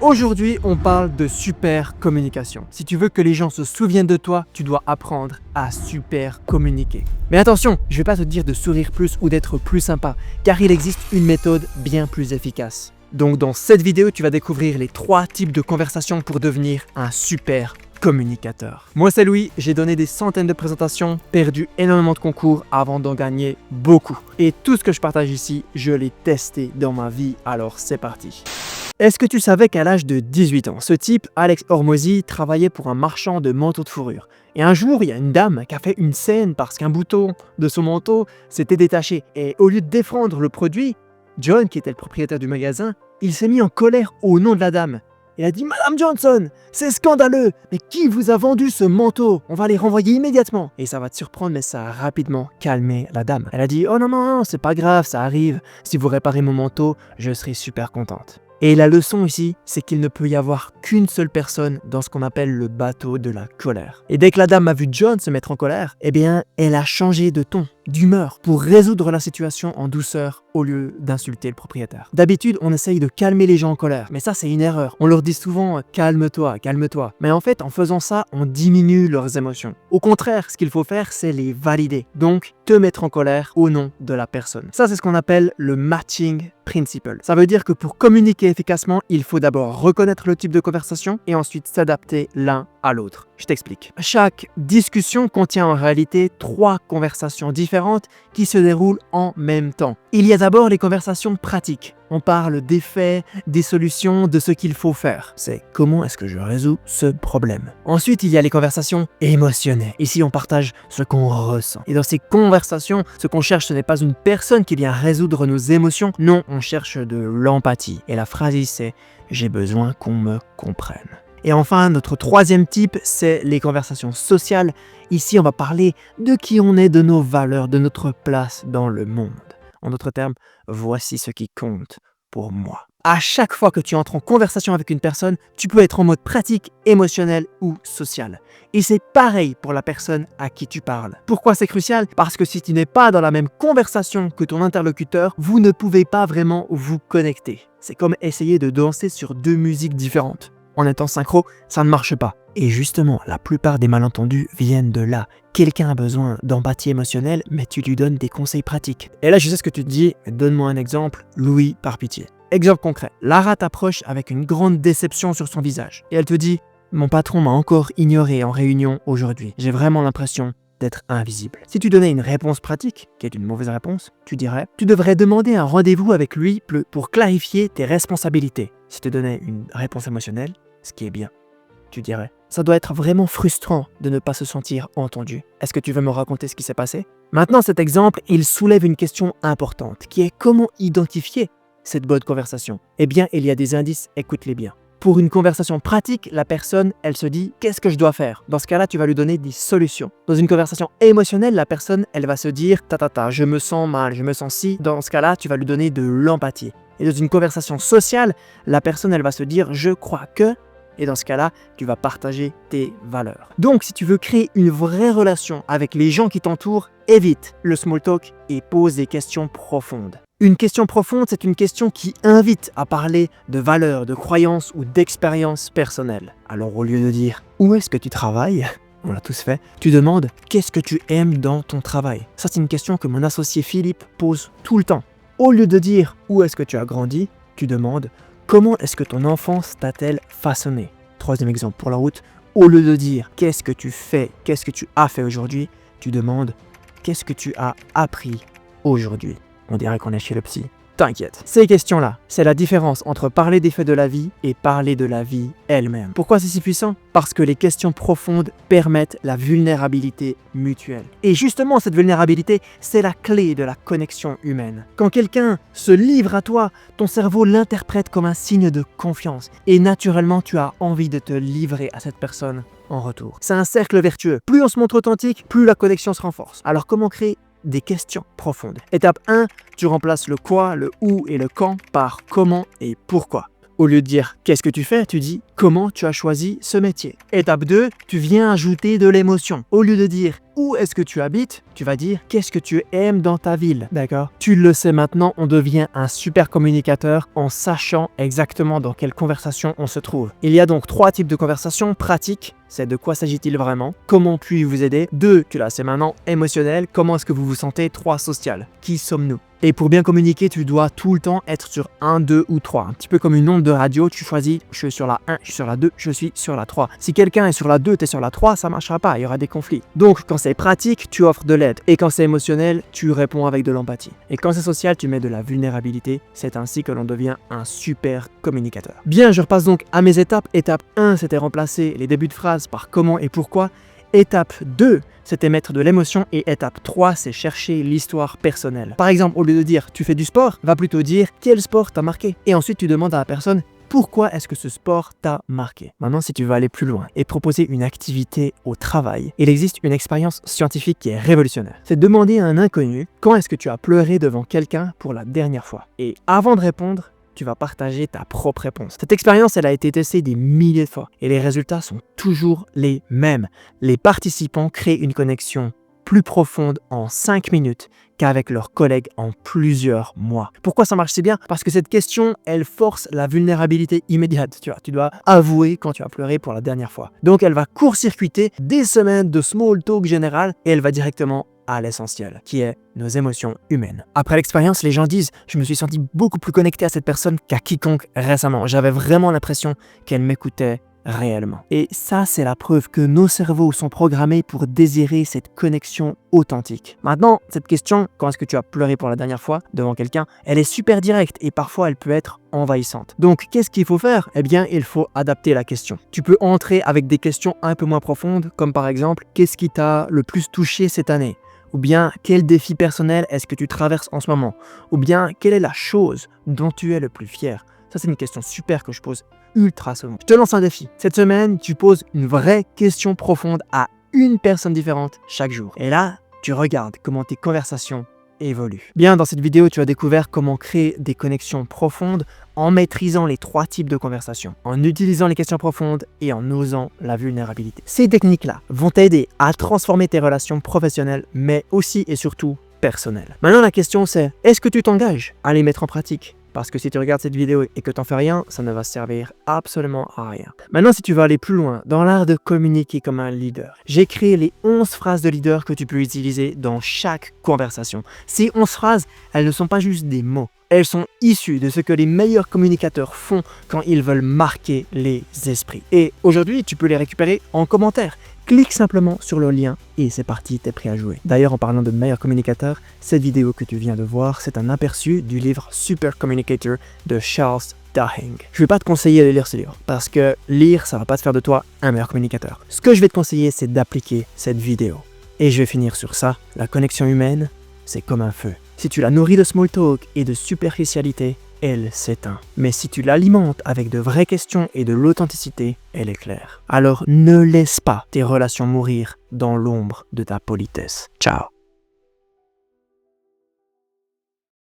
Aujourd'hui, on parle de super communication. Si tu veux que les gens se souviennent de toi, tu dois apprendre à super communiquer. Mais attention, je ne vais pas te dire de sourire plus ou d'être plus sympa, car il existe une méthode bien plus efficace. Donc dans cette vidéo, tu vas découvrir les 3 types de conversations pour devenir un super communicateur. Moi c'est Louis, j'ai donné des centaines de présentations, perdu énormément de concours avant d'en gagner beaucoup. Et tout ce que je partage ici, je l'ai testé dans ma vie, alors c'est parti. Est-ce que tu savais qu'à l'âge de 18 ans, ce type, Alex Hormozy, travaillait pour un marchand de manteaux de fourrure? Et un jour, il y a une dame qui a fait une scène parce qu'un bouton de son manteau s'était détaché. Et au lieu de défendre le produit, John, qui était le propriétaire du magasin, il s'est mis en colère au nom de la dame. Il a dit « Madame Johnson, c'est scandaleux, mais qui vous a vendu ce manteau? On va les renvoyer immédiatement !» Et ça va te surprendre, mais ça a rapidement calmé la dame. Elle a dit « Oh non, c'est pas grave, ça arrive. Si vous réparez mon manteau, je serai super contente. » Et la leçon ici, c'est qu'il ne peut y avoir qu'une seule personne dans ce qu'on appelle le bateau de la colère. Et dès que la dame a vu John se mettre en colère, eh bien, elle a changé de ton, d'humeur, pour résoudre la situation en douceur au lieu d'insulter le propriétaire. D'habitude, on essaye de calmer les gens en colère, mais ça, c'est une erreur. On leur dit souvent « calme-toi, calme-toi ». Mais en fait, en faisant ça, on diminue leurs émotions. Au contraire, ce qu'il faut faire, c'est les valider. Donc, te mettre en colère au nom de la personne. Ça, c'est ce qu'on appelle le matching principle. Ça veut dire que pour communiquer efficacement, il faut d'abord reconnaître le type de conversation et ensuite s'adapter l'un à l'autre. Je t'explique. Chaque discussion contient en réalité 3 conversations différentes qui se déroulent en même temps. Il y a d'abord les conversations pratiques. On parle des faits, des solutions, de ce qu'il faut faire. C'est comment est-ce que je résous ce problème. Ensuite, il y a les conversations émotionnelles. Ici, on partage ce qu'on ressent. Et dans ces conversations, ce qu'on cherche, ce n'est pas une personne qui vient résoudre nos émotions. Non, on cherche de l'empathie. Et la phrase ici, c'est « j'ai besoin qu'on me comprenne ». Et enfin, notre 3e type, c'est les conversations sociales. Ici, on va parler de qui on est, de nos valeurs, de notre place dans le monde. En d'autres termes, voici ce qui compte pour moi. À chaque fois que tu entres en conversation avec une personne, tu peux être en mode pratique, émotionnel ou social. Et c'est pareil pour la personne à qui tu parles. Pourquoi c'est crucial? Parce que si tu n'es pas dans la même conversation que ton interlocuteur, vous ne pouvez pas vraiment vous connecter. C'est comme essayer de danser sur 2 musiques différentes. En étant synchro, ça ne marche pas. Et justement, la plupart des malentendus viennent de là. Quelqu'un a besoin d'empathie émotionnelle, mais tu lui donnes des conseils pratiques. Et là, je sais ce que tu te dis, donne-moi un exemple, Louis, par pitié. Exemple concret, Lara t'approche avec une grande déception sur son visage. Et elle te dit « Mon patron m'a encore ignoré en réunion aujourd'hui. J'ai vraiment l'impression d'être invisible. » Si tu donnais une réponse pratique, qui est une mauvaise réponse, tu dirais « Tu devrais demander un rendez-vous avec lui pour clarifier tes responsabilités. » Si tu donnais une réponse émotionnelle, ce qui est bien, tu dirais « Ça doit être vraiment frustrant de ne pas se sentir entendu. Est-ce que tu veux me raconter ce qui s'est passé ?» Maintenant, cet exemple, il soulève une question importante, qui est comment identifier cette bonne conversation? Eh bien, il y a des indices, écoute-les bien. Pour une conversation pratique, la personne, elle se dit « Qu'est-ce que je dois faire ?» Dans ce cas-là, tu vas lui donner des solutions. Dans une conversation émotionnelle, la personne, elle va se dire « Ta, je me sens mal, je me sens si ». Dans ce cas-là, tu vas lui donner de l'empathie. Et dans une conversation sociale, la personne, elle va se dire « Je crois que ». Et dans ce cas-là, tu vas partager tes valeurs. Donc, si tu veux créer une vraie relation avec les gens qui t'entourent, évite le small talk et pose des questions profondes. Une question profonde, c'est une question qui invite à parler de valeurs, de croyances ou d'expériences personnelles. Alors, au lieu de dire « Où est-ce que tu travailles ?» On l'a tous fait. Tu demandes « Qu'est-ce que tu aimes dans ton travail ?» Ça, c'est une question que mon associé Philippe pose tout le temps. Au lieu de dire « Où est-ce que tu as grandi ?» Tu demandes « Comment est-ce que ton enfance t'a-t-elle façonné ?» 3e exemple pour la route. Au lieu de dire « Qu'est-ce que tu fais ?» Qu'est-ce que tu as fait aujourd'hui? Tu demandes « Qu'est-ce que tu as appris aujourd'hui ?» On dirait qu'on est chez le psy. T'inquiète. Ces questions-là, c'est la différence entre parler des faits de la vie et parler de la vie elle-même. Pourquoi c'est si puissant? Parce que les questions profondes permettent la vulnérabilité mutuelle. Et justement, cette vulnérabilité, c'est la clé de la connexion humaine. Quand quelqu'un se livre à toi, ton cerveau l'interprète comme un signe de confiance. Et naturellement, tu as envie de te livrer à cette personne en retour. C'est un cercle vertueux. Plus on se montre authentique, plus la connexion se renforce. Alors comment créer des questions profondes? Étape 1, tu remplaces le quoi, le où et le quand par comment et pourquoi. Au lieu de dire « qu'est-ce que tu fais ?» tu dis « comment tu as choisi ce métier. Étape 2, tu viens ajouter de l'émotion. Au lieu de dire où est-ce que tu habites, tu vas dire qu'est-ce que tu aimes dans ta ville. D'accord? Tu le sais maintenant, on devient un super communicateur en sachant exactement dans quelle conversation on se trouve. Il y a donc 3 types de conversations pratiques. C'est de quoi s'agit-il vraiment? Comment puis-je vous aider? 2, tu l'as, c'est maintenant émotionnel. Comment est-ce que vous vous sentez? 3, social. Qui sommes-nous? Et pour bien communiquer, tu dois tout le temps être sur 1, 2 ou 3. Un petit peu comme une onde de radio, tu choisis, je suis sur la 1, je suis sur la 2, je suis sur la 3. Si quelqu'un est sur la 2, tu es sur la 3, ça ne marchera pas, il y aura des conflits. Donc quand c'est pratique, tu offres de l'aide. Et quand c'est émotionnel, tu réponds avec de l'empathie. Et quand c'est social, tu mets de la vulnérabilité. C'est ainsi que l'on devient un super communicateur. Bien, je repasse donc à mes étapes. Étape 1, c'était remplacer les débuts de phrases par comment et pourquoi. Étape 2, c'était mettre de l'émotion et étape 3, c'est chercher l'histoire personnelle. Par exemple, au lieu de dire « tu fais du sport », va plutôt dire « quel sport t'a marqué ?» Et ensuite, tu demandes à la personne « pourquoi est-ce que ce sport t'a marqué ?» Maintenant, si tu veux aller plus loin et proposer une activité au travail, il existe une expérience scientifique qui est révolutionnaire. C'est demander à un inconnu « quand est-ce que tu as pleuré devant quelqu'un pour la dernière fois ?» Et avant de répondre, tu vas partager ta propre réponse. Cette expérience, elle a été testée des milliers de fois et les résultats sont toujours les mêmes. Les participants créent une connexion plus profonde en 5 minutes qu'avec leurs collègues en plusieurs mois. Pourquoi ça marche si bien? Parce que cette question, elle force la vulnérabilité immédiate. Tu dois avouer quand tu as pleuré pour la dernière fois. Donc, elle va court-circuiter des semaines de small talk général et elle va directement à l'essentiel, qui est nos émotions humaines. Après l'expérience, les gens disent « je me suis senti beaucoup plus connecté à cette personne qu'à quiconque récemment. J'avais vraiment l'impression qu'elle m'écoutait réellement. » Et ça, c'est la preuve que nos cerveaux sont programmés pour désirer cette connexion authentique. Maintenant, cette question, quand est-ce que tu as pleuré pour la dernière fois devant quelqu'un, elle est super directe et parfois elle peut être envahissante. Donc, qu'est-ce qu'il faut faire? Eh bien, il faut adapter la question. Tu peux entrer avec des questions un peu moins profondes, comme par exemple « qu'est-ce qui t'a le plus touché cette année ?» Ou bien, quel défi personnel est-ce que tu traverses en ce moment? Ou bien, quelle est la chose dont tu es le plus fier? Ça, c'est une question super que je pose ultra souvent. Je te lance un défi. Cette semaine, tu poses une vraie question profonde à une personne différente chaque jour. Et là, tu regardes comment tes conversations évoluent. Bien, dans cette vidéo, tu as découvert comment créer des connexions profondes en maîtrisant les 3 types de conversations, en utilisant les questions profondes et en osant la vulnérabilité. Ces techniques-là vont t'aider à transformer tes relations professionnelles, mais aussi et surtout personnelles. Maintenant, la question c'est, est-ce que tu t'engages à les mettre en pratique? Parce que si tu regardes cette vidéo et que tu n'en fais rien, ça ne va servir absolument à rien. Maintenant, si tu veux aller plus loin dans l'art de communiquer comme un leader, j'ai créé les 11 phrases de leader que tu peux utiliser dans chaque conversation. Ces 11 phrases, elles ne sont pas juste des mots. Elles sont issues de ce que les meilleurs communicateurs font quand ils veulent marquer les esprits. Et aujourd'hui, tu peux les récupérer en commentaire. Clique simplement sur le lien et c'est parti, t'es prêt à jouer. D'ailleurs, en parlant de meilleurs communicateurs, cette vidéo que tu viens de voir, c'est un aperçu du livre Super Communicator de Charles Duhigg. Je ne vais pas te conseiller de lire ce livre parce que lire, ça va pas te faire de toi un meilleur communicateur. Ce que je vais te conseiller, c'est d'appliquer cette vidéo. Et je vais finir sur ça. La connexion humaine, c'est comme un feu. Si tu la nourris de small talk et de superficialité, elle s'éteint. Mais si tu l'alimentes avec de vraies questions et de l'authenticité, elle éclaire. Alors ne laisse pas tes relations mourir dans l'ombre de ta politesse. Ciao.